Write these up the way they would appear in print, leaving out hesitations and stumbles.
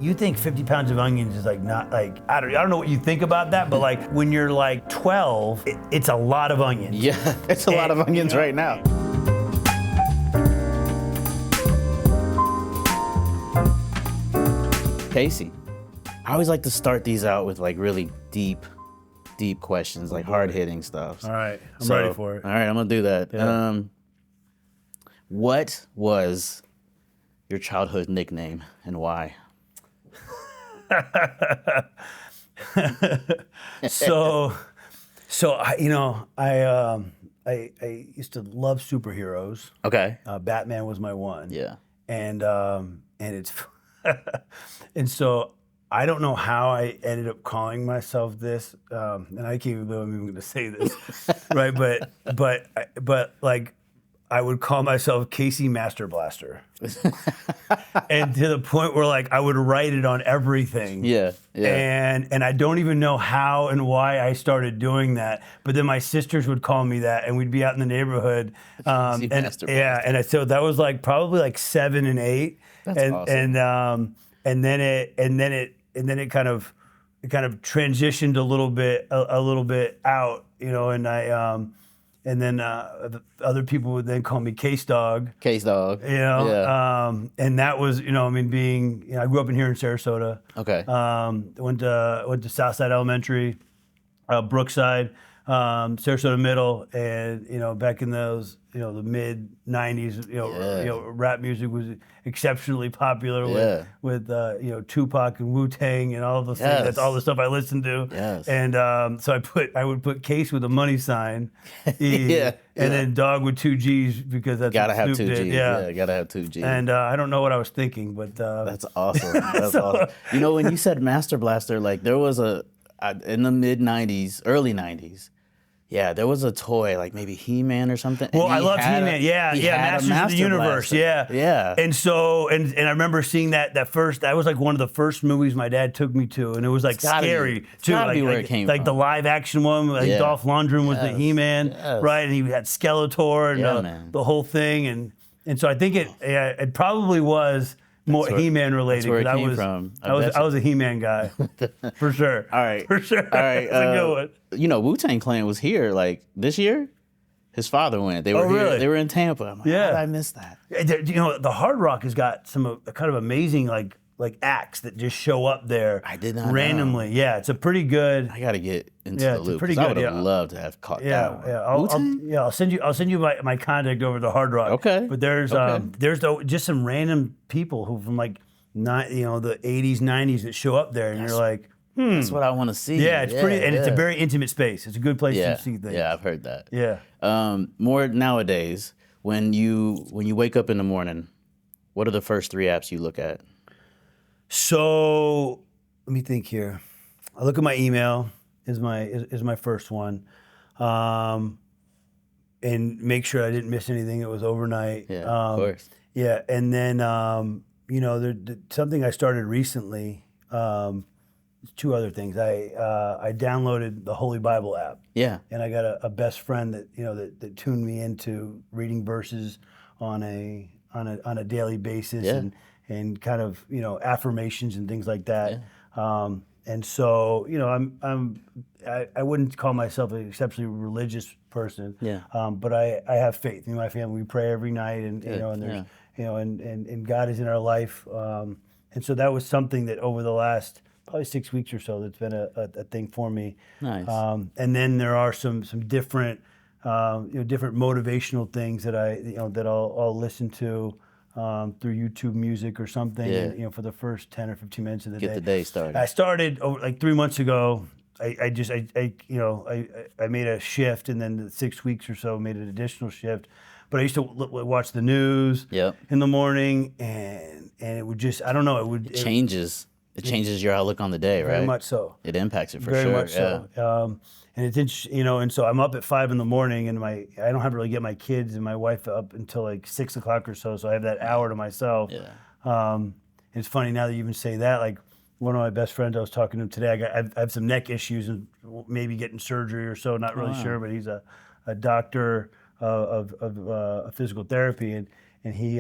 You think 50 pounds of onions is like not like, I don't know what you think about that, but like when you're like 12, it's a lot of onions. Yeah, it's a lot of onions right now. Casey, I always like to start these out with like really deep questions, like hard-hitting stuff. All right, I'm ready for it. All right, I'm gonna do that. Yeah. What was your childhood nickname and why? So I used to love superheroes. Okay. Batman was my one. Yeah. And it's and so I don't know how I ended up calling myself this, and I can't even believe I'm even going to say this, right? But like I would call myself Casey Master Blaster, and to the point where like I would write it on everything. Yeah. And I don't even know how and why I started doing that. But then my sisters would call me that, and we'd be out in the neighborhood. So that was like probably like 7 and 8. That's awesome. And then it kind of transitioned a little bit out, you know, and then other people would then call me Case Dog. Case Dog. You know, Yeah. And that was, you know, I mean, I grew up in here in Sarasota. Okay. Went to Southside Elementary, Brookside, Sarasota Middle, and you know, back in those, you know, the mid '90s, you know, rap music was exceptionally popular with you know, Tupac and Wu-Tang and all of those things. That's all the stuff I listened to. Yes. And so I would put Case with a money sign, and then Dog with 2 G's because that's gotta what have Snoop 2 did. G's. Yeah, gotta have 2 G's. And I don't know what I was thinking, but that's awesome. That's awesome. You know, when you said Master Blaster, like there was in the mid '90s, early '90s. Yeah, there was a toy, like maybe He-Man or something. Well, I loved He-Man. Masters of the Universe. Blaster. Yeah. And so, and I remember seeing that first. That was like one of the first movies my dad took me to, and it was like scary too. Gotta be where it came like from. the live action one. Like Dolph Lundgren was the He-Man, right? And he had Skeletor and the whole thing. And so I think it probably was more He-Man related. That's where it came from. I was a He-Man guy, for sure. All right. For sure. All right. That's a good one. You know, Wu-Tang Clan was here like this year. His father went. They were here. Really? They were in Tampa. I'm like, how did I miss that? You know, the Hard Rock has got some kind of amazing like acts that just show up there. I did not randomly. know. Yeah, it's a pretty good. I got to get into the loop. Pretty I good. would have loved to have caught that one. I'll send you my contact over the Hard Rock. Okay. But there's just some random people who from like the 80s, 90s that show up there, and you're like, That's what I want to see. Yeah, it's pretty, and it's a very intimate space. It's a good place to see things. Yeah, I've heard that. Yeah. More nowadays, when you wake up in the morning, what are the first 3 apps you look at? So let me think here. I look at my email is my first one, and make sure I didn't miss anything that was overnight. Yeah, of course. Yeah, and then something I started recently. 2 other things. I downloaded the Holy Bible app. Yeah. And I got a best friend that tuned me into reading verses on a daily basis and kind of affirmations and things like that. Yeah. And so I wouldn't call myself an exceptionally religious person. Yeah. But I have faith. In my family, we pray every night, and and there's and God is in our life. And so that was something that over the last probably 6 weeks or so that's been a thing for me. Nice. And then there are some different different motivational things that I'll listen to through YouTube Music or something. Yeah. And, for the first 10 or 15 minutes of the day. Get the day started. I started like 3 months ago. I made a shift, and then 6 weeks or so made an additional shift. But I used to watch the news in the morning, and it would just, I don't know, it changes. It changes your outlook on the day, right? Very much so. It impacts it for sure. Very much so. And it's interesting, and so I'm up at 5 in the morning, and I don't have to really get my kids and my wife up until like 6 o'clock or so. So I have that hour to myself. Yeah. It's funny now that you even say that. Like one of my best friends, I was talking to him today. I have some neck issues and maybe getting surgery or so. Not really sure, but he's a doctor of physical therapy, and he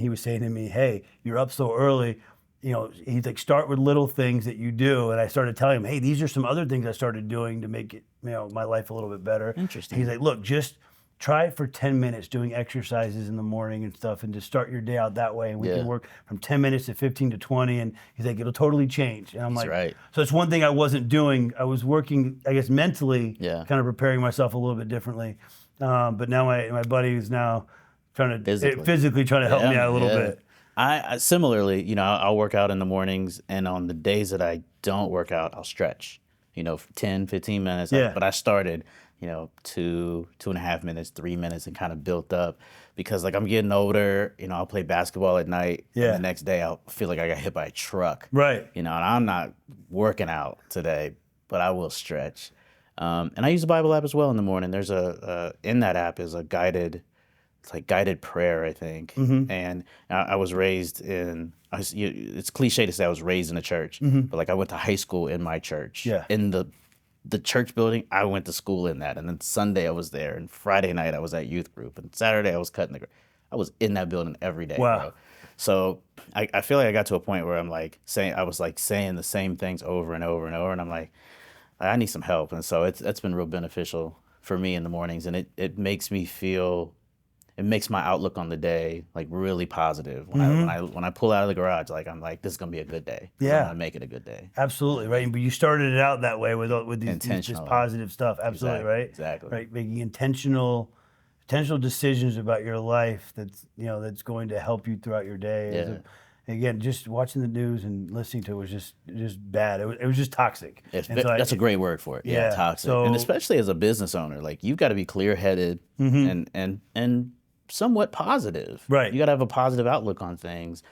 was saying to me, "Hey, you're up so early. he's like, start with little things that you do. And I started telling him, hey, these are some other things I started doing to make it, my life a little bit better. Interesting. He's like, look, just try it for 10 minutes doing exercises in the morning and stuff, and just start your day out that way. And we can work from 10 minutes to 15 to 20. And he's like, it'll totally change. And I'm like, right. So it's one thing I wasn't doing. I was working, I guess, mentally, kind of preparing myself a little bit differently. But now my buddy is now trying to physically trying to help me out a little bit. I similarly, I'll work out in the mornings, and on the days that I don't work out, I'll stretch, 10, 15 minutes. But I started, 2.5 minutes, 3 minutes, and kind of built up because like I'm getting older, I'll play basketball at night. And the next day I'll feel like I got hit by a truck. Right. And I'm not working out today, but I will stretch. And I use the Bible app as well in the morning. There's in that app is a guided prayer, I think. And I was raised in, it's cliche to say I was raised in a church, but like I went to high school in my church. In the church building, I went to school in that. And then Sunday I was there, and Friday night I was at youth group, and Saturday I was cutting the grass. I was in that building every day. Wow. Bro. So I feel like I got to a point where I was saying the same things over and over and over, and I'm like, I need some help. And so that's been real beneficial for me in the mornings, and it makes me feel, it makes my outlook on the day like really positive. When I pull out of the garage, like I'm like, this is gonna be a good day. I'm gonna make it a good day. Absolutely, right. But you started it out that way with this positive stuff. Absolutely, right. Exactly. Right, making intentional decisions about your life that's going to help you throughout your day. Again, just watching the news and listening to it was just bad. It was just toxic. That's a great word for it. Yeah, toxic. And especially as a business owner, like you've got to be clear-headed and somewhat positive. Right. You got to have a positive outlook on things,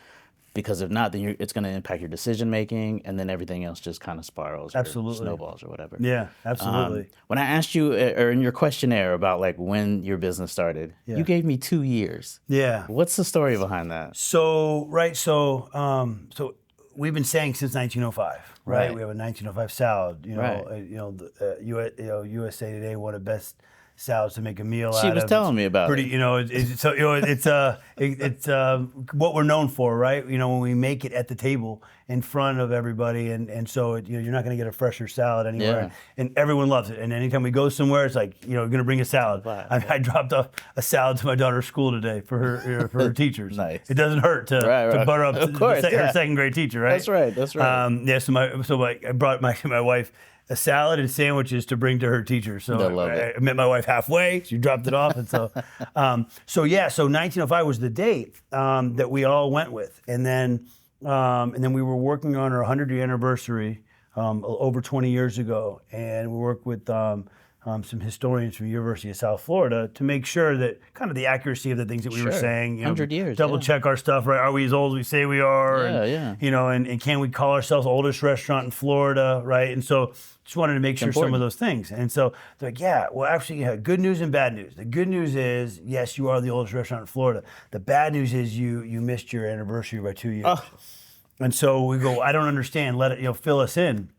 because if not, then it's going to impact your decision making, and then everything else just kind of spirals, or snowballs, or whatever. Yeah, absolutely. When I asked you, or in your questionnaire about like when your business started, you gave me 2 years. Yeah. What's the story behind that? So we've been saying since 1905, right? We have a 1905 salad. USA Today, one of the best salads to make a meal out of. She was telling me about it. It's what we're known for, right? When we make it at the table in front of everybody, and so you're not going to get a fresher salad anywhere, and everyone loves it. And anytime we go somewhere, it's like you're going to bring a salad. I dropped off a salad to my daughter's school today for her teachers. Nice. It doesn't hurt to butter up her second grade teacher, right? That's right. So I brought my wife a salad and sandwiches to bring to her teacher. So I met my wife halfway. She dropped it off, and so 1905 was the date that we all went with, and then we were working on our 100-year anniversary over 20 years ago, and we worked with some historians from the University of South Florida to make sure that kind of the accuracy of the things that we were saying. 100 years. Double check our stuff, right? Are we as old as we say we are? And can we call ourselves oldest restaurant in Florida, right? And so just wanted to make sure some of those things. And so they're like, actually, good news and bad news. The good news is, yes, you are the oldest restaurant in Florida. The bad news is you missed your anniversary by 2 years. Oh. And so we go, I don't understand. Let it, fill us in.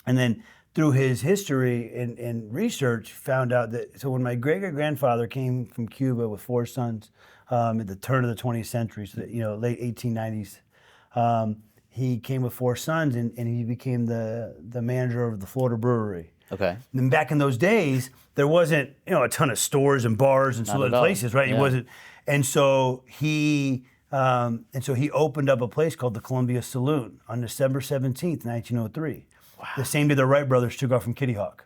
And then through his history and research, found out that when my great-great-grandfather came from Cuba with 4 sons at the turn of the 20th century, so late 1890s, he came with 4 sons, and he became the manager of the Florida brewery. Okay. And back in those days, there wasn't a ton of stores and bars and places, right? Yeah. He wasn't, and so he opened up a place called the Columbia Saloon on December 17th, 1903. Wow. The same day the Wright brothers took off from Kitty Hawk.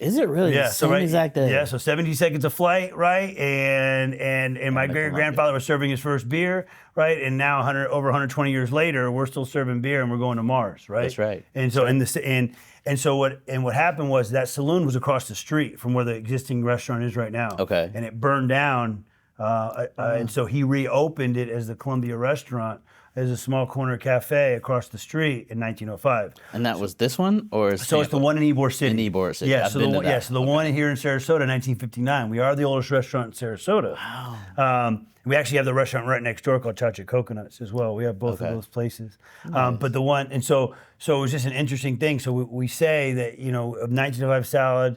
Is it really? Yeah, the same exact day? Yeah, so 70 seconds of flight, right? And my great-grandfather was serving his first beer, right? And now over 120 years later, we're still serving beer and we're going to Mars, right? That's right. And so what happened was that saloon was across the street from where the existing restaurant is right now. Okay. And it burned down, and so he reopened it as the Columbia Restaurant, as a small corner cafe across the street in 1905. And that was this one, or so Tampa? It's the one in Ybor City. In Ybor City. Yeah. So the one here in Sarasota, 1959. We are the oldest restaurant in Sarasota. Wow. We actually have the restaurant right next door called Chacha Coconuts as well. We have both of those places. Nice. But the one, and so it was just an interesting thing. So we say that a 1905 salad,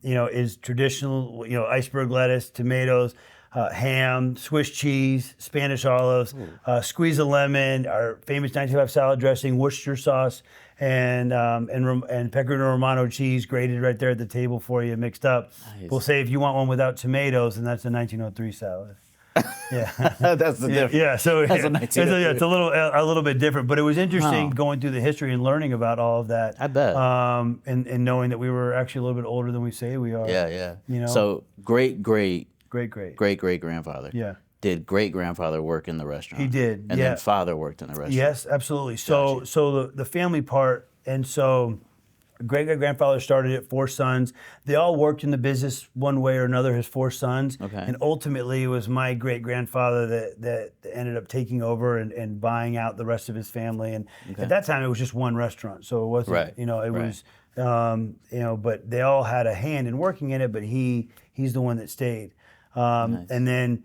is traditional. Iceberg lettuce, tomatoes. ham, Swiss cheese, Spanish olives, squeeze of lemon, our famous 1905 salad dressing, Worcestershire sauce, and pecorino romano cheese grated right there at the table for you, mixed up. Nice. We'll say if you want one without tomatoes, then that's a 1903 salad. Yeah, that's the difference. Yeah, so That's it's a little bit different, but it was interesting going through the history and learning about all of that. I bet. And knowing that we were actually a little bit older than we say we are. Yeah. You know. So great grandfather. Yeah. Did great grandfather work in the restaurant? He did. And then father worked in the restaurant. Yes, absolutely. So the family part, and so great grandfather started it, 4 sons. They all worked in the business one way or another, his 4 sons. Okay. And ultimately it was my great grandfather that ended up taking over and buying out the rest of his family. And at that time it was just one restaurant. So it wasn't, was, but they all had a hand in working in it, but he's the one that stayed. Nice. And then,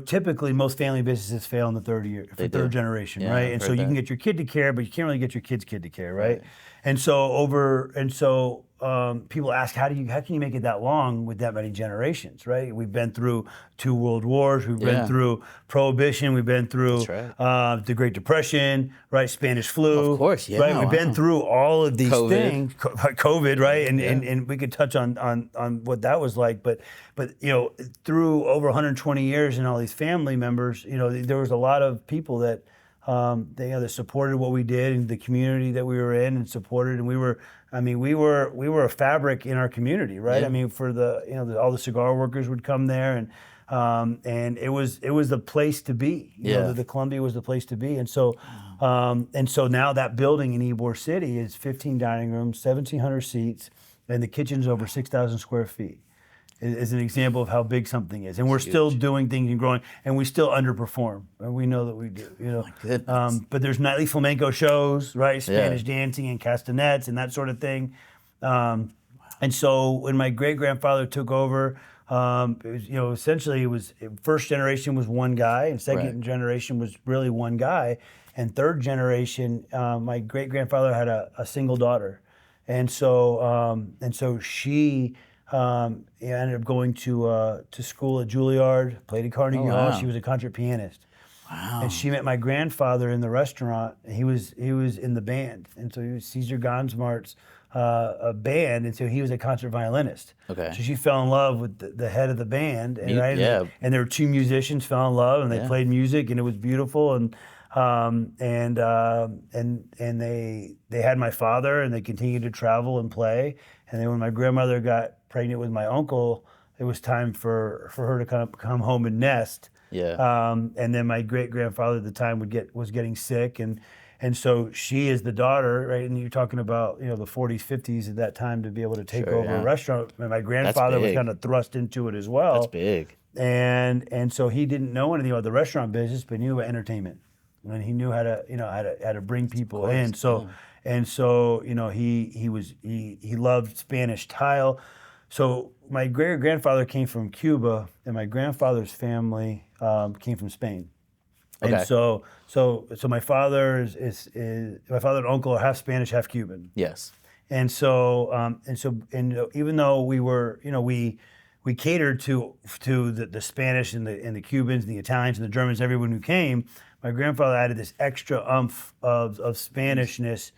typically most family businesses fail in the third generation, right? And so you can get your kid to care, but you can't really get your kid's kid to care, right? And so people ask, how can you make it that long with that many generations, right? We've been through 2 world wars, we've been through Prohibition, we've been through the Great Depression, right? Spanish flu, of course, right? We've been through all of these things, COVID, right? And we could touch on what that was like, but through over 120 years and all these family members, there was a lot of people that that supported what we did and the community that we were in and supported, and we were a fabric in our community, right? Yeah. I mean, for all the cigar workers would come there, and it was the place to be. The Columbia was the place to be, and so now that building in Ybor City is 15 dining rooms, 1,700 seats, and the kitchen's over 6,000 square feet. Is an example of how big something is, and we're still doing things and growing, and we still underperform, and we know that we do. My goodness. But there's nightly flamenco shows, right? Spanish dancing and castanets and that sort of thing. And so when my great grandfather took over, it was, essentially first generation was one guy, and second generation was really one guy, and third generation, my great grandfather had a single daughter, and so she. Ended up going to school at Juilliard, played at Carnegie Hall. She was a concert pianist. Wow. And she met my grandfather in the restaurant. He was in the band, and so he was Casey Gonzmart's band, and so he was a concert violinist. Okay. So she fell in love with the head of the band, and and there were 2 musicians fell in love, and they played music, and it was beautiful, and they had my father, and they continued to travel and play. And then when my grandmother got pregnant with my uncle, it was time for her to come home and nest. Yeah. And then my great grandfather at the time was getting sick, and so she is the daughter, right? And you're talking about the 40s, 50s at that time to be able to take over a restaurant. And my grandfather was kind of thrust into it as well. That's big. And so he didn't know anything about the restaurant business, but he knew about entertainment, and he knew how to bring people in. So. And so, he loved Spanish tile. So my great grandfather came from Cuba, and my grandfather's family came from Spain. Okay. And so my father is my father and uncle are half Spanish, half Cuban. Yes. And so even though we were, we catered to the Spanish and the Cubans and the Italians and the Germans, everyone who came, my grandfather added this extra oomph of Spanishness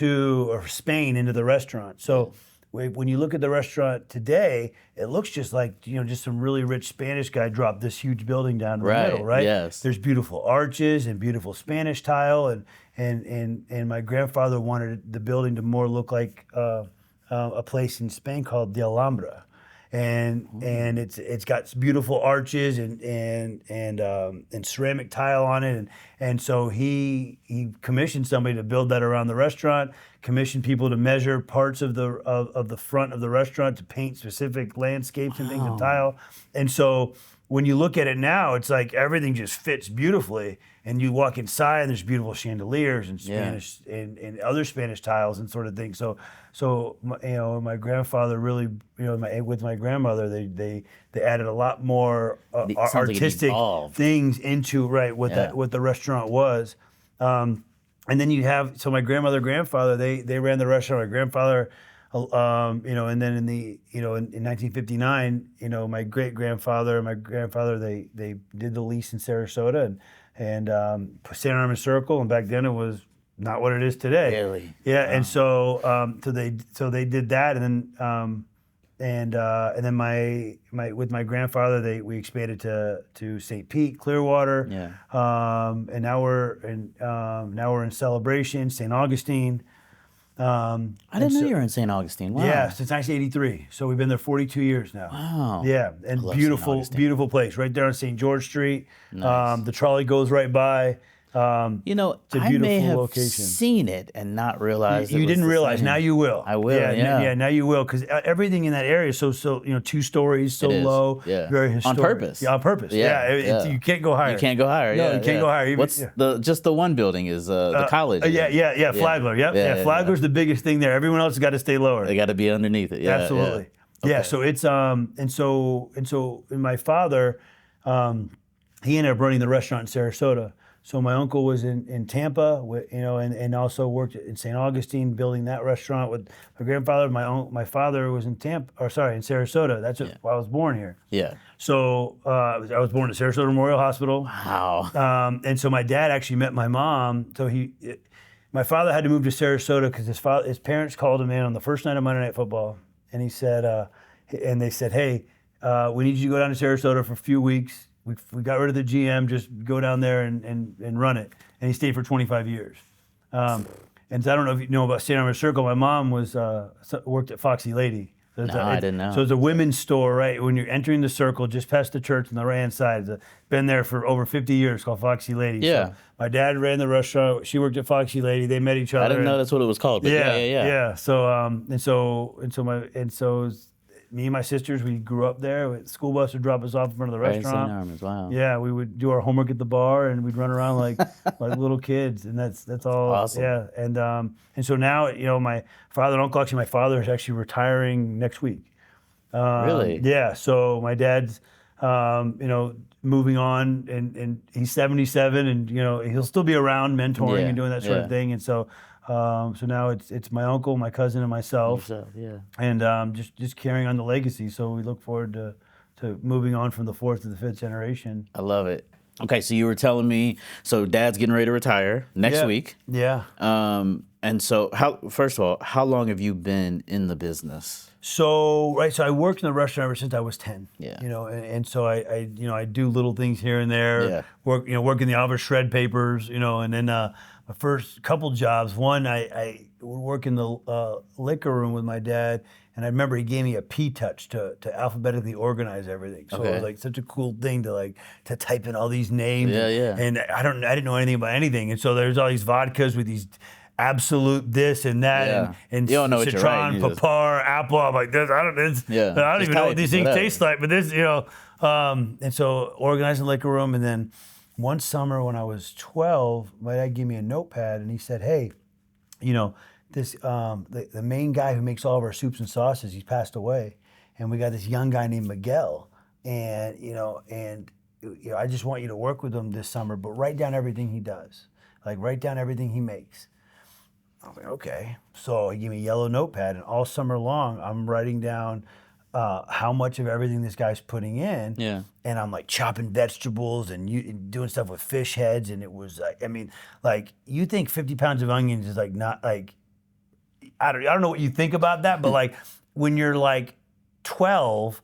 or Spain into the restaurant. So when you look at the restaurant today, it looks just like just some really rich Spanish guy dropped this huge building down in the middle, right? Yes. There's beautiful arches and beautiful Spanish tile, and my grandfather wanted the building to more look like a place in Spain called the Alhambra. And it's got beautiful arches and ceramic tile on it, and so he commissioned somebody to build that around the restaurant. Commissioned people to measure parts of the front of the restaurant to paint specific landscapes and things in tile. And so when you look at it now, it's like everything just fits beautifully. And you walk inside, and there's beautiful chandeliers and Spanish and other Spanish tiles and sort of things. So my grandfather really, with my grandmother, they added a lot more artistic things into what the restaurant was. And then you have my grandmother, grandfather, they ran the restaurant. My grandfather And then in 1959, my great grandfather and my grandfather, they did the lease in Sarasota and St. Armand Circle, and back then it was not what it is today. Really? Yeah, wow. And so they did that, and then with my grandfather, we expanded to St. Pete, Clearwater. Yeah. And now we're in Celebration, St. Augustine. I didn't know you were in St. Augustine. Wow. Yeah, since 1983. So we've been there 42 years now. Wow. Yeah, and beautiful place right there on St. George Street. Nice. The trolley goes right by. It's a beautiful I may have location. seen it and not realized you didn't realize. Now you will. I will. Yeah. Now you will, because everything in that area is so 2 stories, so low, very historic. On purpose. Yeah, on purpose. Yeah. You can't go higher. You can't go higher. No, you can't go higher. What's just the one building is the college? Flagler. Yep. Flagler's the biggest thing there. Everyone else has got to stay lower. They got to be underneath it. Yeah, absolutely. Yeah. Yeah. So it's and my father, he ended up running the restaurant in Sarasota. So my uncle was in Tampa, and also worked in St. Augustine building that restaurant with my grandfather. My father was in Sarasota. That's why I was born here. Yeah. So I was born at Sarasota Memorial Hospital. Wow. And so my dad actually met my mom. So my father had to move to Sarasota because his parents called him in on the first night of Monday Night Football, and they said, hey, we need you to go down to Sarasota for a few weeks. We got rid of the GM, just go down there and run it. And he stayed for 25 years. And so I don't know if you know about St. Armand Circle. My mom worked at Foxy Lady. So I didn't know. So it's a women's store, right? When you're entering the circle, just past the church on the right-hand side. It's been there for over 50 years, called Foxy Lady. Yeah. So my dad ran the restaurant. She worked at Foxy Lady. They met each other. I didn't know that's what it was called. But yeah. So me and my sisters, we grew up there. The school bus would drop us off in front of the restaurant. St. Armand's, wow. Yeah, we would do our homework at the bar, and we'd run around like little kids, and that's all. Awesome. Yeah, and so now my father and uncle, actually my father is actually retiring next week. Really? Yeah. So my dad's moving on, and he's 77, and he'll still be around mentoring and doing that sort of thing, and so. So now it's my uncle, my cousin, and myself, and just carrying on the legacy. So we look forward to moving on from the 4th to the 5th generation. I love it. Okay, so you were telling me, so Dad's getting ready to retire next week. Yeah. And so first of all, how long have you been in the business? So I worked in the restaurant ever since I was 10. Yeah. And so I do little things here and there. Yeah. Work in the office, shred papers. And then my first couple jobs. One, I would work in the liquor room with my dad, and I remember he gave me a P-touch to alphabetically organize everything. So it was like such a cool thing to type in all these names. And I didn't know anything about anything, and so there's all these vodkas with these Absolute this and that, and you don't know citron, papar, apple. I'm like this. I don't even know what these things taste like, but this, and so organizing the liquor room, and then one summer when I was 12, my dad gave me a notepad, and he said, "Hey, this the main guy who makes all of our soups and sauces, he's passed away, and we got this young guy named Miguel, and I just want you to work with him this summer, but write down everything he does, write down everything he makes." I was like, okay. So he gave me a yellow notepad, and all summer long, I'm writing down how much of everything this guy's putting in. Yeah. And I'm chopping vegetables and doing stuff with fish heads, and it was you think 50 pounds of onions is not I don't know what you think about that, but when you're 12.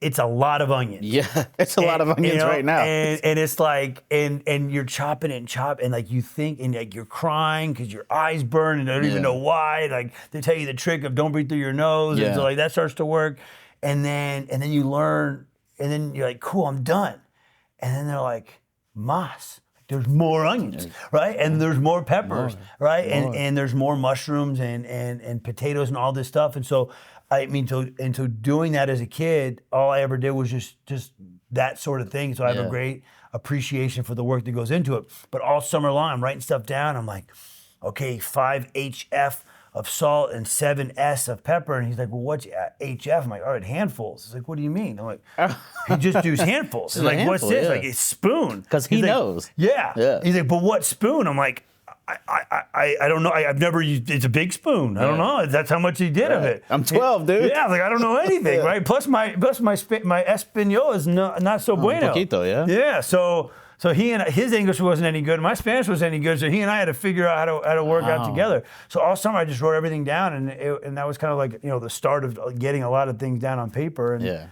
It's a lot of onions. Yeah, it's a lot of onions right now. And it's and you're chopping and you think, and you're crying because your eyes burn and I don't even know why. They tell you the trick of don't breathe through your nose, and so that starts to work. And then you learn, and then you're like, cool, I'm done. And then they're like, mas. There's more onions, right? And there's more peppers, right? And there's more mushrooms and potatoes and all this stuff. And so so doing that as a kid, all I ever did was just that sort of thing. So I have a great appreciation for the work that goes into it. But all summer long, I'm writing stuff down. I'm like, okay, 5 HF of salt and 7 S of pepper. And he's like, well, what's HF? I'm like, all right, handfuls. He's like, what do you mean? I'm like, he just does handfuls. He's like, what's this? It's spoon. Because he knows. Yeah. He's like, but what spoon? I'm like, I don't know. I've never used. It's a big spoon. I don't know. That's how much he did of it. I'm 12, dude. Yeah, like I don't know anything, right? Plus my Espanol is not so bueno. Poquito, yeah. Yeah. So he and his English wasn't any good. My Spanish wasn't any good. So he and I had to figure out how to work out together. So all summer I just wrote everything down, and that was kind of like the start of getting a lot of things down on paper. And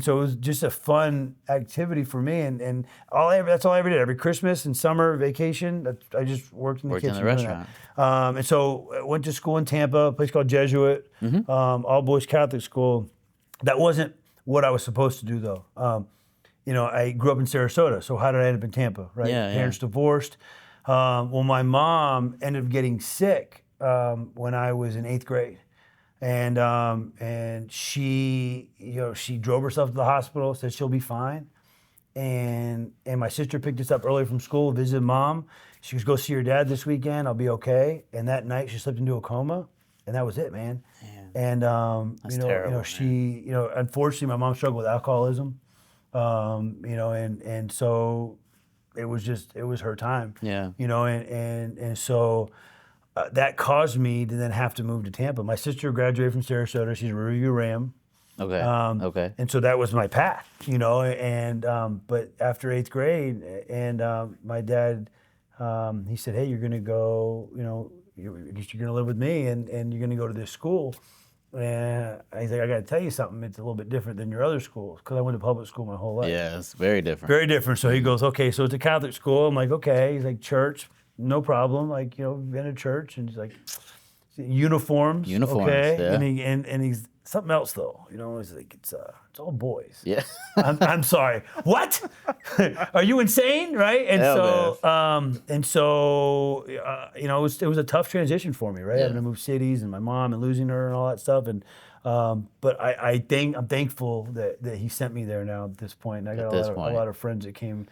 so it was just a fun activity for me. And that's all I ever did. Every Christmas and summer vacation, I just worked in the kitchen. In the restaurant. And so I went to school in Tampa, a place called Jesuit, all boys Catholic school. That wasn't what I was supposed to do though. I grew up in Sarasota, so how did I end up in Tampa, right? Parents divorced. Well, my mom ended up getting sick when I was in 8th grade. And she drove herself to the hospital, said she'll be fine. And my sister picked us up early from school, visited mom. She was go see her dad this weekend, I'll be okay. And that night she slipped into a coma, and that was it, man. And That's terrible, she, unfortunately my mom struggled with alcoholism. And so it was her time. And so that caused me to then have to move to Tampa. My sister graduated from Sarasota. She's a Riverwalk Ram. Okay. And so that was my path, but after 8th grade, and my dad, he said, hey, you're going to go, I guess you're going to live with me, and you're going to go to this school. And he's like, I got to tell you something. It's a little bit different than your other schools, because I went to public school my whole life. Yeah, it's very different. Very different. So he goes, okay, so it's a Catholic school. I'm like, okay. He's like, church, no problem. Like, been to church. And he's like, uniforms. Okay. Yeah. And he's something else though. He's like, it's all boys. Yeah. I'm sorry. What? Are you insane? Right? And it was a tough transition for me, right? Having to move cities and my mom and losing her and all that stuff. And but I'm thankful that he sent me there now at this point. And I got a lot of friends that came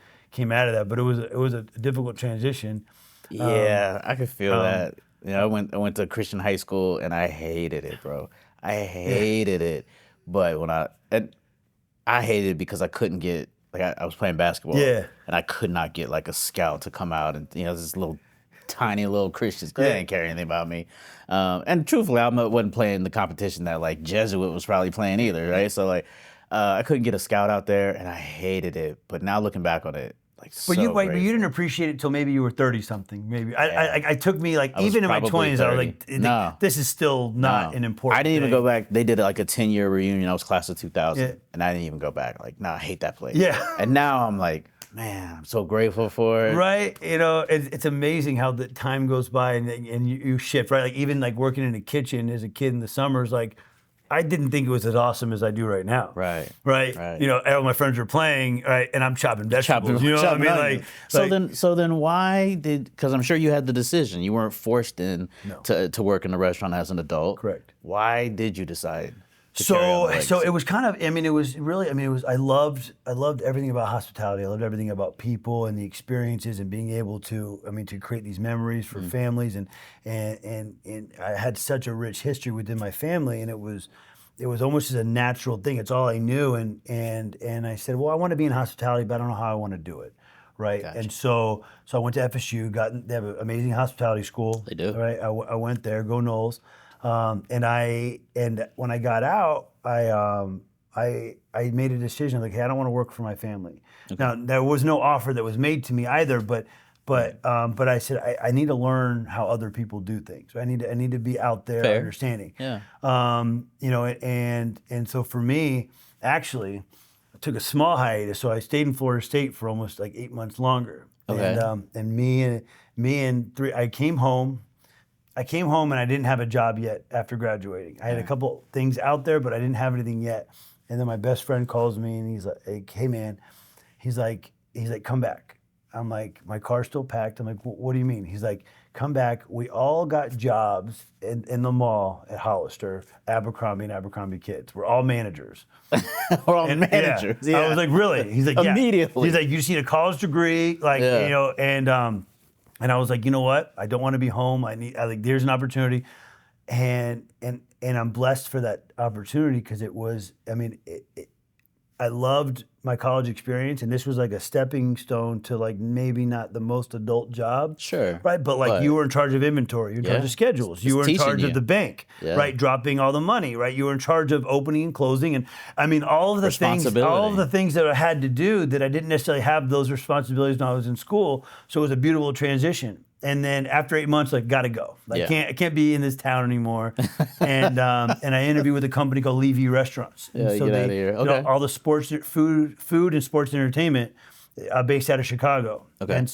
out of that. But it was a difficult transition. Yeah, I could feel that. I went to Christian high school and I hated it, bro. I hated it. But I hated it because I couldn't get, I was playing basketball. Yeah. And I could not get a scout to come out and, this tiny little Christians, because they didn't care anything about me. And truthfully, I wasn't playing the competition that Jesuit was probably playing either, right? So I couldn't get a scout out there and I hated it. But now looking back on it, but you didn't appreciate it till maybe you were 30-something. Maybe I took me even in my 20s. 30. I was like, no, this is still not an important. I didn't even go back. They did a 10-year reunion. I was class of 2000, and I didn't even go back. I hate that place. Yeah. And now I'm like, man, I'm so grateful for it. Right. It's amazing how the time goes by and you shift. Right. Even working in a kitchen as a kid in the summers, I didn't think it was as awesome as I do right now. Right. All my friends were playing, right, and I'm chopping vegetables. You know what I mean? So then why because I'm sure you had the decision. You weren't forced to work in a restaurant as an adult. Correct. Why did you decide? So it was kind of, I loved everything about hospitality. I loved everything about people and the experiences and being able to create these memories for families. And I had such a rich history within my family, and it was almost as a natural thing. It's all I knew. And I said, well, I want to be in hospitality, but I don't know how I want to do it. Right. Gotcha. And so I went to FSU, they have an amazing hospitality school. They do. Right. I went there, go Knowles. And when I got out, I made a decision hey, I don't want to work for my family. Okay. Now there was no offer that was made to me either, but I said I need to learn how other people do things. I need to be out there understanding. Yeah. And so for me, actually, I took a small hiatus. So I stayed in Florida State for almost 8 months longer. Okay. And me and three, I came home and I didn't have a job yet after graduating. I had a couple things out there, but I didn't have anything yet. And then my best friend calls me and he's like, hey man, he's like, come back. I'm like, my car's still packed. I'm like, what do you mean? He's like, come back. We all got jobs in the mall at Hollister, Abercrombie and Abercrombie Kids. We're all managers. We're all managers. Yeah. I was like, really? He's like, yeah. Immediately. He's like, you just need a college degree, and I was like, you know what? I don't want to be home. There's an opportunity, and I'm blessed for that opportunity because it was. I loved my college experience, and this was like a stepping stone to like maybe not the most adult job. Sure. Right, but like you were in charge of inventory, you were in charge of schedules, you were in charge of the bank, right, dropping all the money, right, you were in charge of opening and closing, and I mean all of the things that I had to do that I didn't necessarily have those responsibilities when I was in school. So it was a beautiful transition. And then after 8 months, like, gotta go. I can't be in this town anymore. And I interviewed with a company called Levy Restaurants. Yeah, so get out of here. Okay. You know, all the sports, food and sports entertainment, based out of Chicago. Okay. And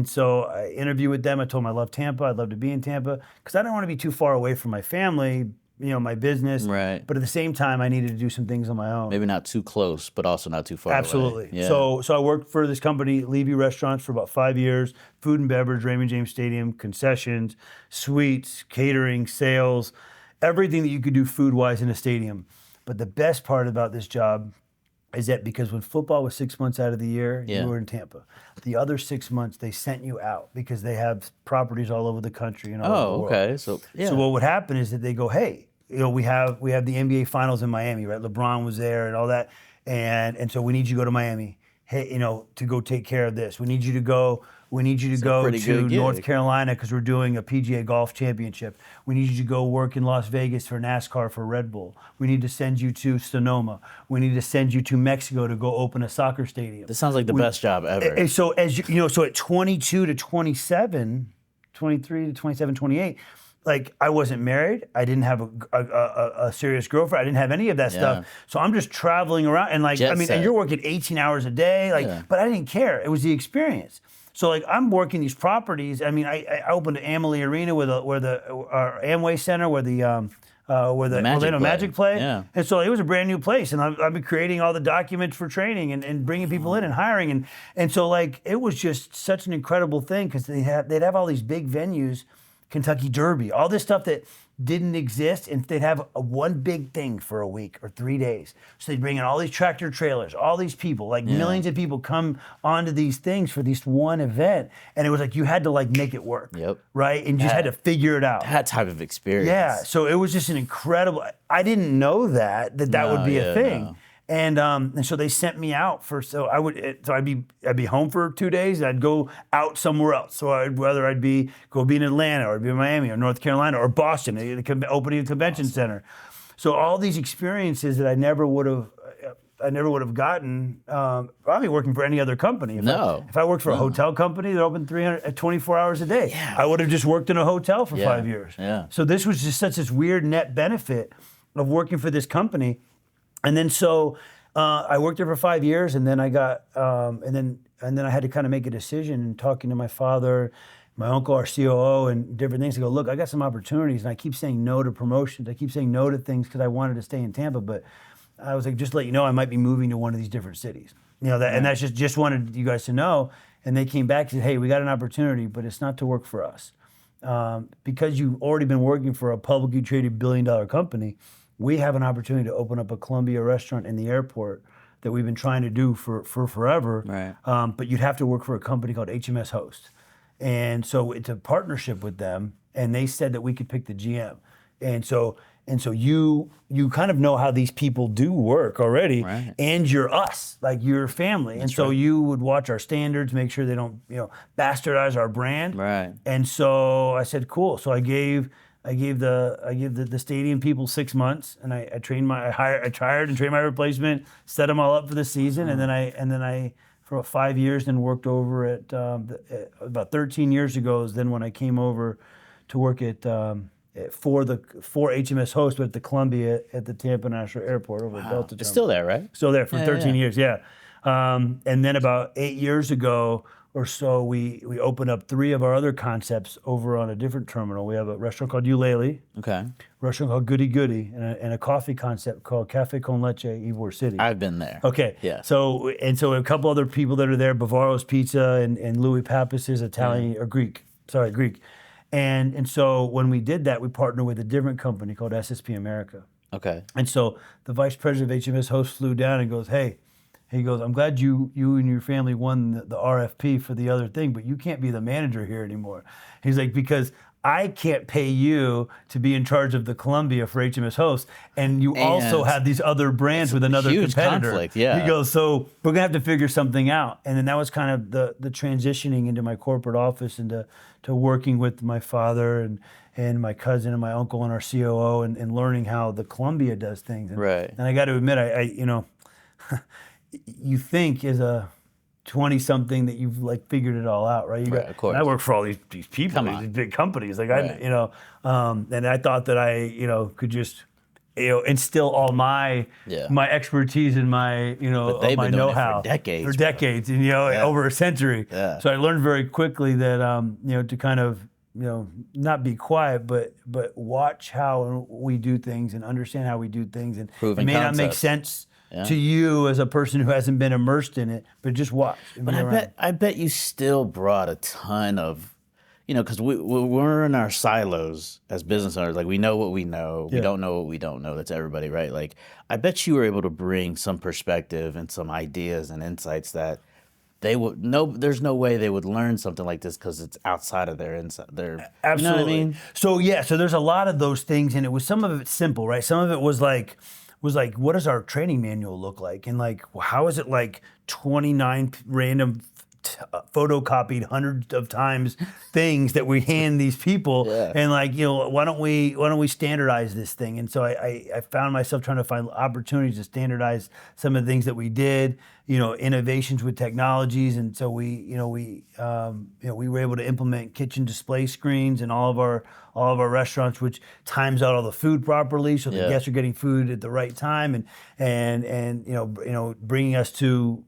so I interviewed with them. I told them I love Tampa. I'd love to be in Tampa because I don't want to be too far away from my family. You know, my business. Right. But at the same time, I needed to do some things on my own. Maybe not too close, but also not too far Absolutely. away. Yeah. So I worked for this company, Levy Restaurants, for about 5 years. Food and beverage, Raymond James Stadium, concessions, suites, catering, sales, everything that you could do food-wise in a stadium. But the best part about this job is that because when football was 6 months out of the year, you were in Tampa. The other 6 months, they sent you out because they have properties all over the country and all over the world. Okay. So what would happen is that they go, hey, you know, we have the NBA Finals in Miami, right? LeBron was there and all that, and so we need you to go to Miami. Hey, you know, to go take care of this. We need you to go to North Carolina because we're doing a PGA Golf Championship. We need you to go work in Las Vegas for NASCAR for Red Bull. We need to send you to Sonoma. We need to send you to Mexico to go open a soccer stadium. This sounds like the best job ever. And so so at 22 to 27, 23 to 27, 28, like I wasn't married. I didn't have a serious girlfriend. I didn't have any of that stuff. So I'm just traveling around and like, and you're working 18 hours a day, like, but I didn't care. It was the experience. So like I'm working these properties. I mean, I opened an Amalie Arena where the Amway Center where the Orlando Magic play. Yeah. And so it was a brand new place, and I've been creating all the documents for training and bringing people in and hiring, and so like it was just such an incredible thing because they'd have all these big venues. Kentucky Derby, all this stuff that didn't exist, and they'd have one big thing for a week or 3 days. So they'd bring in all these tractor trailers, all these people, like millions of people come onto these things for this one event, and it was like you had to like make it work, right? And you just had to figure it out. That type of experience. Yeah, so it was just an incredible. I didn't know that would be a thing. No. And so they sent me out I'd be home for 2 days and I'd go out somewhere else. So whether I'd be in Atlanta or I'd be in Miami or North Carolina or Boston, opening a convention center. So all these experiences that I never would have gotten probably working for any other company. If I worked for a hotel company that opened 24 hours a day, I would have just worked in a hotel for 5 years. Yeah. So this was just such this weird net benefit of working for this company. And then I worked there for 5 years, and then I got, and then I had to kind of make a decision. And talking to my father, my uncle, our COO, and different things. I go, look, I got some opportunities, and I keep saying no to promotions. I keep saying no to things because I wanted to stay in Tampa. But I was like, just to let you know, I might be moving to one of these different cities. You know that, and that's just wanted you guys to know. And they came back and said, hey, we got an opportunity, but it's not to work for us because you've already been working for a publicly traded billion-dollar company. We have an opportunity to open up a Columbia restaurant in the airport that we've been trying to do for forever. Right. But you'd have to work for a company called HMS Host. And so it's a partnership with them, and they said that we could pick the GM. And so you kind of know how these people do work already, and you're us, like you're family. And so you would watch our standards, make sure they don't, bastardize our brand. Right. And so I said, cool. So I gave the stadium people 6 months, and I hired and trained my replacement, set them all up for the season, and then I for about 5 years, then worked over at about 13 years ago is then when I came over to work for HMS Host at the Columbia at the Tampa National Airport over at Delta. It's still there, right? Still there for 13 years, and then about 8 years ago or so, we opened up 3 of our other concepts over on a different terminal. We have a restaurant called Ulele, a restaurant called Goody Goody, and a coffee concept called Cafe Con Leche, Ybor City. I've been there. Okay. Yeah. So a couple other people that are there, Bavaro's Pizza and Louis Pappas' Italian or Greek. And so when we did that, we partnered with a different company called SSP America. Okay. And so the vice president of HMS Host flew down and goes, hey, He goes, I'm glad you and your family won the RFP for the other thing, but you can't be the manager here anymore. He's like, because I can't pay you to be in charge of the Columbia for HMS Host, and you also have these other brands with another huge competitor. Conflict, yeah. He goes, so we're gonna have to figure something out. And then that was kind of the transitioning into my corporate office and to working with my father and my cousin and my uncle and our COO and learning how the Columbia does things. Right. And I got to admit, I you know, you think as a 20-something that you've like figured it all out, right? Of course. And I work for all these people, these big companies. Like and I thought that I could just instill all my expertise and my But my know-how for decades, and over a century. Yeah. So I learned very quickly that to kind of not be quiet, but watch how we do things and understand how we do things, and Proven it may not make concepts. sense to you as a person who hasn't been immersed in it, but just watch. But I bet you still brought a ton of, because we're in our silos as business owners. Like, we know what we know. We don't know what we don't know. That's everybody, right? Like, I bet you were able to bring some perspective and some ideas and insights that there's no way they would learn something like this because it's outside of their Absolutely. You know what I mean? So there's a lot of those things, and it was some of it simple, right? Some of it was like, what does our training manual look like? And like, how is it like 29 random photocopied hundreds of times things that we hand these people? And like, why don't we standardize this thing? And so I found myself trying to find opportunities to standardize some of the things that we did, innovations with technologies. And so we were able to implement kitchen display screens in all of our restaurants, which times out all the food properly, so the guests are getting food at the right time, and bringing us to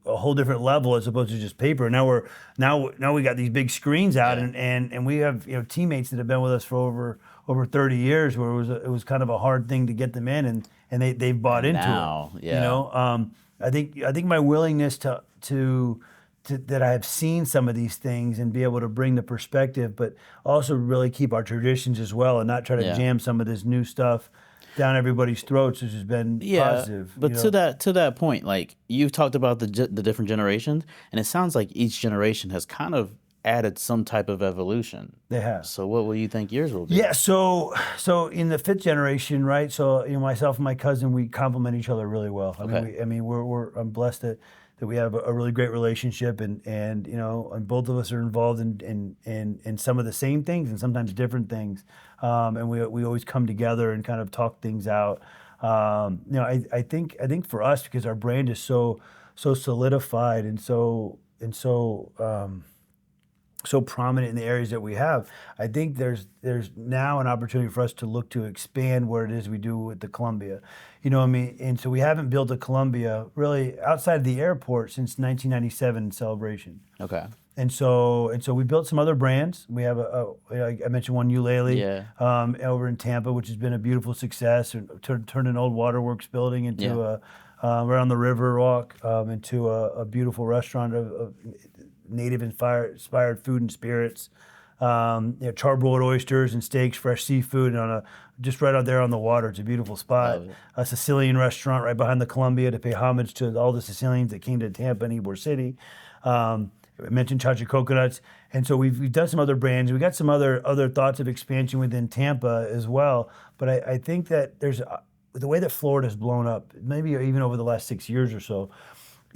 a whole different level as opposed to just paper. Now we got these big screens out, and we have teammates that have been with us for over 30 years, where it was kind of a hard thing to get them in, and they've bought into it. I think my willingness to that I have seen some of these things and be able to bring the perspective, but also really keep our traditions as well, and not try to jam some of this new stuff down everybody's throats, which has been positive. But to that point, like, you've talked about the different generations, and it sounds like each generation has kind of added some type of evolution. They have. So what will you think yours will be? Yeah, so in the fifth generation, right? So myself and my cousin, we complement each other really well. I'm blessed that we have a really great relationship, and both of us are involved in some of the same things and sometimes different things, and we always come together and kind of talk things out. I think for us, because our brand is so solidified and so prominent in the areas that we have, I think there's now an opportunity for us to look to expand what it is we do with the Columbia. And so we haven't built a Columbia really outside of the airport since 1997 in Celebration. Okay. And so we built some other brands. We have I mentioned one, Ulele, over in Tampa, which has been a beautiful success, and turned an old waterworks building into right on the Riverwalk, into a beautiful restaurant of native inspired food and spirits. Charbroiled oysters and steaks, fresh seafood, and just right out there on the water. It's a beautiful spot. A Sicilian restaurant right behind the Columbia to pay homage to all the Sicilians that came to Tampa and Ybor City. I mentioned Chacha Coconuts, and so we've done some other brands. We got some other thoughts of expansion within Tampa as well. But I think that there's the way that Florida's blown up, maybe even over the last 6 years or so.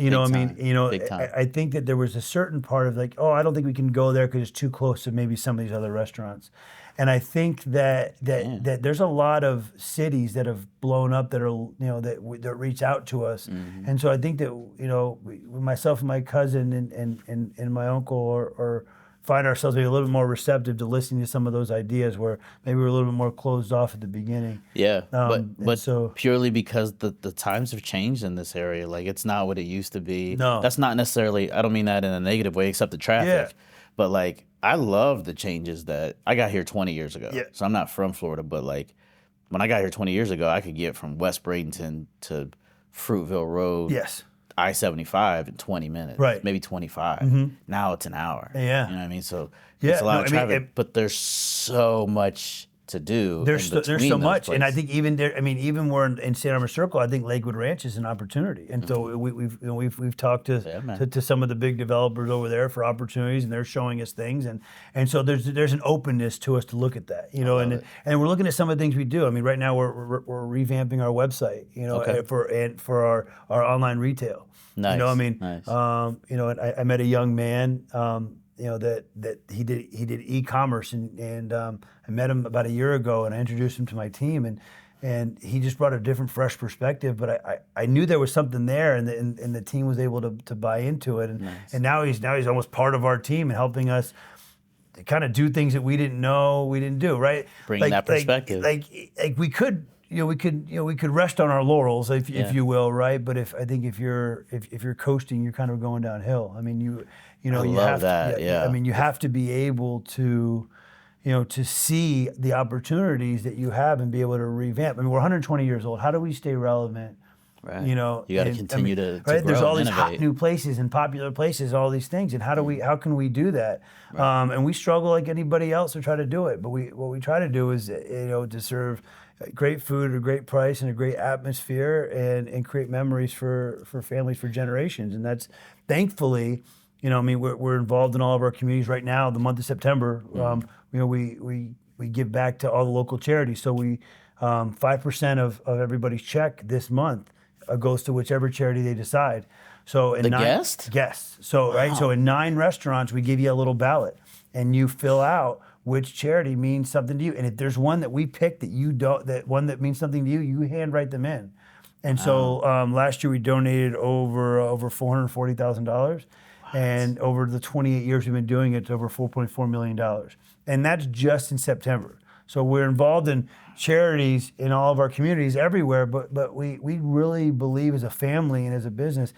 I think that there was a certain part of like, I don't think we can go there because it's too close to maybe some of these other restaurants. And I think that there's a lot of cities that have blown up that are that reach out to us. Mm-hmm. And so I think that myself and my cousin and my uncle are find ourselves maybe a little bit more receptive to listening to some of those ideas where maybe we're a little bit more closed off at the beginning. Yeah, but so purely because the times have changed in this area. Like, it's not what it used to be. No. That's not necessarily, I don't mean that in a negative way, except the traffic. Yeah. But, like, I love the changes that, I got here 20 years ago. Yeah. So I'm not from Florida, but, like, when I got here 20 years ago, I could get from West Bradenton to Fruitville Road. Yes. I-75 in 20 minutes, right? Maybe 25. Mm-hmm. Now it's an hour. Yeah, you know what I mean. So it's a lot of traffic, but there's so much to do. There's in there's between so those much, and I places. think even there. I mean, even we're in Santa Barbara Circle. I think Lakewood Ranch is an opportunity, and so we've talked to some of the big developers over there for opportunities, and they're showing us things, and so there's an openness to us to look at that, and we're looking at some of the things we do. I mean, right now we're revamping our website, for our online retail. Nice. Nice. And I met a young man. That he did e-commerce, and I met him about a year ago, and I introduced him to my team, and he just brought a different, fresh perspective. But I knew there was something there, and the team was able to buy into it, and now he's almost part of our team and helping us to kind of do things that we didn't know we didn't do, right? Bring that perspective. Like we could. We could rest on our laurels, if you will, right? But if you're coasting, you're kind of going downhill. I mean, you have to. I mean, you have to be able to, to see the opportunities that you have and be able to revamp. I mean, we're 120 years old. How do we stay relevant? Right. You got to continue to right. Grow There's all these innovate. hot new places and popular places, all these things, and how can we do that? Right. And we struggle like anybody else to try to do it. But what we try to do is to serve great food at a great price and a great atmosphere, and create memories for families for generations. And that's thankfully, we're involved in all of our communities right now. The month of September, we give back to all the local charities. So we 5% of everybody's check this month goes to whichever charity they decide. So in guests. So right. So in 9 restaurants, we give you a little ballot, and you fill out which charity means something to you. And if there's one that we pick that one that means something to you, you handwrite them in. And so last year we donated over $440,000, and over the 28 years we've been doing it, it's over $4.4 million. And that's just in September. So we're involved in charities in all of our communities everywhere, but we really believe as a family and as a business,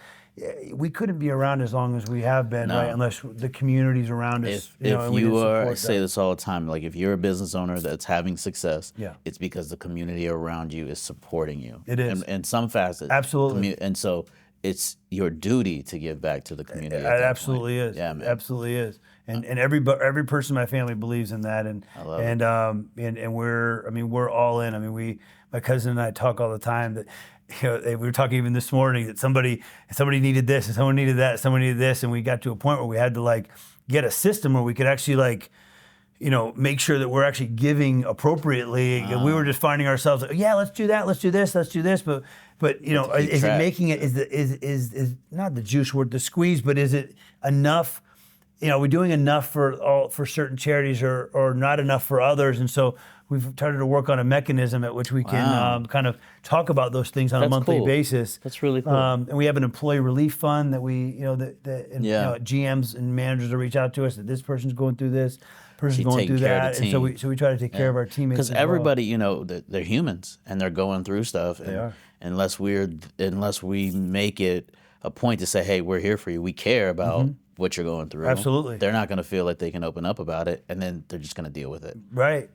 we couldn't be around as long as we have been, right? Unless the communities around us. I say this all the time. Like, if you're a business owner that's having success, it's because the community around you is supporting you. It is in some facets. Absolutely. And so it's your duty to give back to the community. It absolutely is. Yeah, man. Absolutely is. And every person in my family believes in that. And I love it. And we're all in. I mean, my cousin and I talk all the time that. We were talking even this morning that somebody needed this and someone needed that, someone needed this, and we got to a point where we had to get a system where we could actually make sure that we're actually giving appropriately. We were just finding ourselves let's do that, let's do this, but is it making it is not the juice worth the squeeze, but is it enough? Are we doing enough for certain charities or not enough for others? And so we've started to work on a mechanism at which we can kind of talk about those things on a monthly basis. That's really cool. And we have an employee relief fund that we, GMs and managers will reach out to us that this person's going through this, person's going through that, and so we try to take care of our teammates. Because everybody, they're humans and they're going through stuff. And they are. Unless we make it a point to say, hey, we're here for you. We care about what you're going through. Absolutely. They're not going to feel like they can open up about it, and then they're just going to deal with it. Right.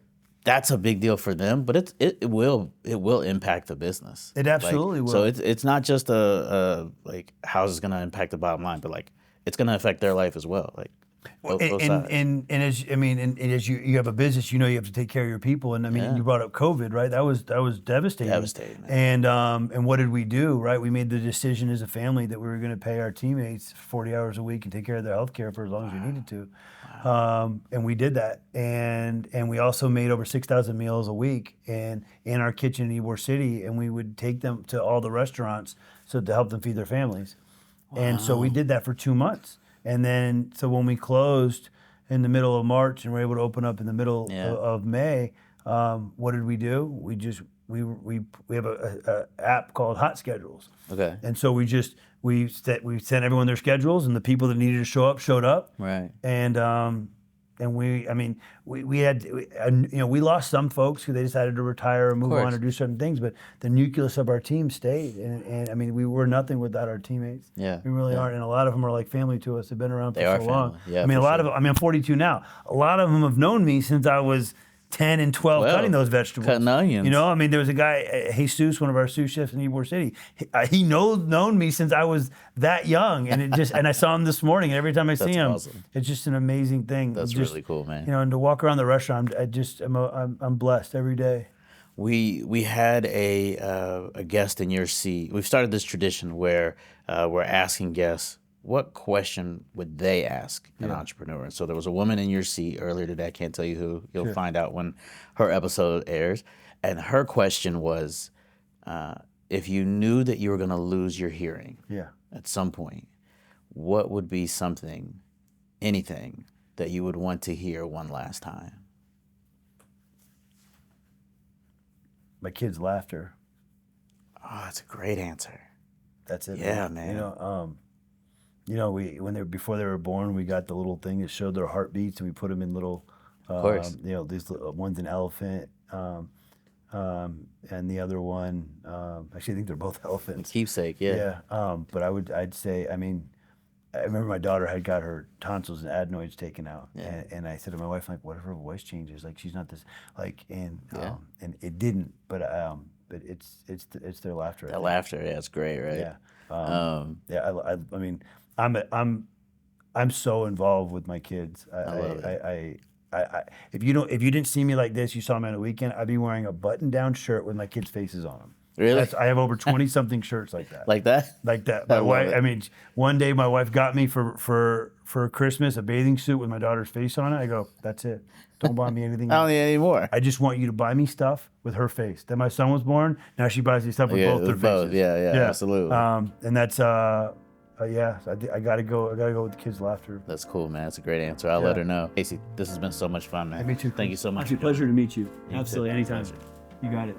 That's a big deal for them, but it will impact the business. It absolutely will. So it's not just how's it going to impact the bottom line, but it's going to affect their life as well. Both sides. And as you have a business, you have to take care of your people. And you brought up COVID, right? That was devastating. Devastating. Man. And what did we do, right? We made the decision as a family that we were going to pay our teammates 40 hours a week and take care of their health care for as long as we needed to. And we did that. And we also made over 6,000 meals a week in our kitchen in Ybor City, and we would take them to all the restaurants to help them feed their families. Wow. And so we did that for 2 months. And then, so when we closed in the middle of March and were able to open up in the middle of May, what did we do? We have a app called Hot Schedules. Okay. And so we sent everyone their schedules, and the people that needed to show up showed up. Right. And we lost some folks who they decided to retire or move on or do certain things, but the nucleus of our team stayed. And we were nothing without our teammates. Yeah. We really aren't. And a lot of them are like family to us. They've been around for so long. Yeah, I'm 42 now. A lot of them have known me since I was 10 and 12 Well, cutting those vegetables. cutting onions. You know, I mean, there was a guy, Jesus, one of our sous chefs in Ybor City. He known me since I was that young, and and I saw him this morning. And every time I see him, awesome. It's just an amazing thing. That's really cool, man. You know, and to walk around the restaurant, I'm blessed every day. We had a guest in your seat. We've started this tradition where we're asking guests, what question would they ask an entrepreneur? And so there was a woman in your seat earlier today. I can't tell you who. You'll find out when her episode airs. And her question was, if you knew that you were going to lose your hearing at some point, what would be anything that you would want to hear one last time? My kids' laughter. Oh, that's a great answer. That's it. Yeah, man. Before they were born, we got the little thing that showed their heartbeats, and we put them in little, of course. these one's an elephant, and the other one, actually, I think they're both elephants. Keepsake, yeah. Yeah. But I'd say, I mean, I remember my daughter had got her tonsils and adenoids taken out, and I said to my wife, like, what if her voice changes? Like, she's not this, like, and it didn't, but it's their laughter. That laughter, it's great, right? Yeah. I mean, I'm so involved with my kids. I love it. If you didn't see me like this, you saw me on a weekend, I'd be wearing a button-down shirt with my kids' faces on them. Really? I have over 20-something shirts like that. Like that? Like that. My wife. I mean, one day my wife got me for Christmas a bathing suit with my daughter's face on it. I go, that's it. Don't buy me anything. I don't need any more. I just want you to buy me stuff with her face. Then my son was born. Now she buys me stuff with both their faces. Yeah, absolutely. And that's I gotta go with the kids' laughter. That's cool, man. That's a great answer. I'll let her know. Casey, this has been so much fun, man. Me too. Thank you so much. It's a pleasure to meet you. Absolutely, anytime. You got it.